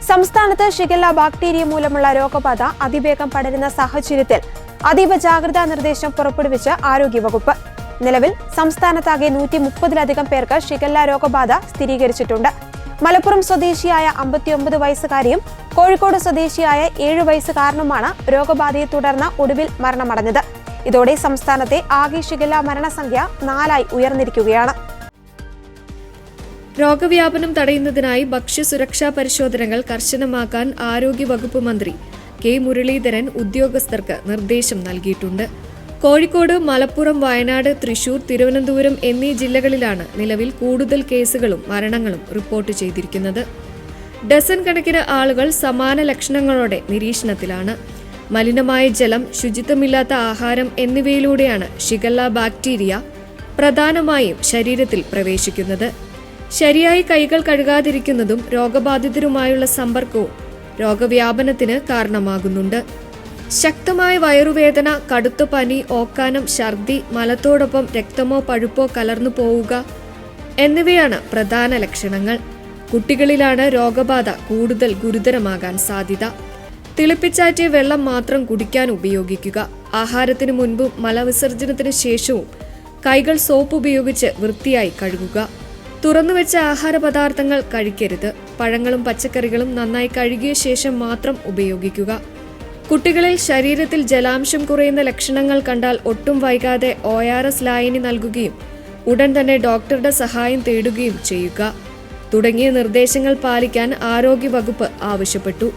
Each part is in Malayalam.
സംസ്ഥാനത്ത് ഷിഗല്ല ബാക്ടീരിയ മൂലമുള്ള രോഗബാധ അതിവേഗം പടരുന്ന സാഹചര്യത്തിൽ അതീവ ജാഗ്രതാ നിർദ്ദേശം പുറപ്പെടുവിച്ച് ആരോഗ്യവകുപ്പ്. നിലവിൽ സംസ്ഥാനത്താകെ 130-ലധികം പേർക്ക് ഷിഗല്ല രോഗബാധ സ്ഥിരീകരിച്ചിട്ടുണ്ട്. മലപ്പുറം സ്വദേശിയായ 59 വയസ്സുകാരിയും കോഴിക്കോട് സ്വദേശിയായ 7 വയസ്സുകാരനുമാണ് രോഗബാധയെ തുടർന്ന് ഒടുവിൽ മരണമടഞ്ഞത്. ഇതോടെ സംസ്ഥാനത്തെ ആകെ ഷിഗല്ല മരണസംഖ്യ 4 ഉയർന്നിരിക്കുകയാണ്. രോഗവ്യാപനം തടയുന്നതിനായി ഭക്ഷ്യസുരക്ഷാ പരിശോധനകൾ കർശനമാക്കാൻ ആരോഗ്യവകുപ്പ് മന്ത്രി കെ മുരളീധരൻ ഉദ്യോഗസ്ഥർക്ക് നിർദ്ദേശം നൽകിയിട്ടുണ്ട്. കോഴിക്കോട്, മലപ്പുറം, വയനാട്, തൃശൂർ, തിരുവനന്തപുരം എന്നീ ജില്ലകളിലാണ് നിലവിൽ കൂടുതൽ കേസുകളും മരണങ്ങളും റിപ്പോർട്ട് ചെയ്തിരിക്കുന്നത്. ഡസൻ കണക്കിന് ആളുകൾ സമാന ലക്ഷണങ്ങളോടെ നിരീക്ഷണത്തിലാണ്. മലിനമായ ജലം, ശുചിത്വമില്ലാത്ത ആഹാരം എന്നിവയിലൂടെയാണ് ഷിഗല്ല ബാക്ടീരിയ പ്രധാനമായും ശരീരത്തിൽ പ്രവേശിക്കുന്നത്. ശരിയായി കൈകൾ കഴുകാതിരിക്കുന്നതും രോഗബാധിതരുമായുള്ള സമ്പർക്കവും രോഗവ്യാപനത്തിന് കാരണമാകുന്നുണ്ട്. ശക്തമായ വയറുവേദന, കടുത്ത പനി, ഓക്കാനം, ഛർദി, മലത്തോടൊപ്പം രക്തമോ പഴുപ്പോ കലർന്നു പോവുക എന്നിവയാണ് പ്രധാന ലക്ഷണങ്ങൾ. കുട്ടികളിലാണ് രോഗബാധ കൂടുതൽ ഗുരുതരമാകാൻ സാധ്യത. തിളപ്പിച്ചാറ്റിയ വെള്ളം മാത്രം കുടിക്കാൻ ഉപയോഗിക്കുക. ആഹാരത്തിന് മുൻപും മലവിസർജനത്തിന് ശേഷവും കൈകൾ സോപ്പ് ഉപയോഗിച്ച് വൃത്തിയായി കഴുകുക. തുറന്നുവെച്ച ആഹാര പദാർത്ഥങ്ങൾ കഴിക്കരുത്. പഴങ്ങളും പച്ചക്കറികളും നന്നായി കഴുകിയ ശേഷം മാത്രം ഉപയോഗിക്കുക. കുട്ടികളിൽ ശരീരത്തിൽ ജലാംശം കുറയുന്ന ലക്ഷണങ്ങൾ കണ്ടാൽ ഒട്ടും വൈകാതെ ORS ലായനി നൽകുകയും ഉടൻ തന്നെ ഡോക്ടറുടെ സഹായം തേടുകയും ചെയ്യുക. തുടങ്ങിയ നിർദ്ദേശങ്ങൾ പാലിക്കാൻ ആരോഗ്യവകുപ്പ് ആവശ്യപ്പെട്ടു.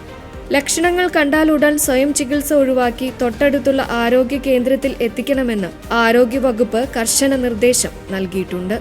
ലക്ഷണങ്ങൾ കണ്ടാൽ ഉടൻ സ്വയം ചികിത്സ ഒഴിവാക്കി തൊട്ടടുത്തുള്ള ആരോഗ്യ കേന്ദ്രത്തിൽ എത്തിക്കണമെന്ന് ആരോഗ്യവകുപ്പ് കർശന നിർദ്ദേശം നൽകിയിട്ടുണ്ട്.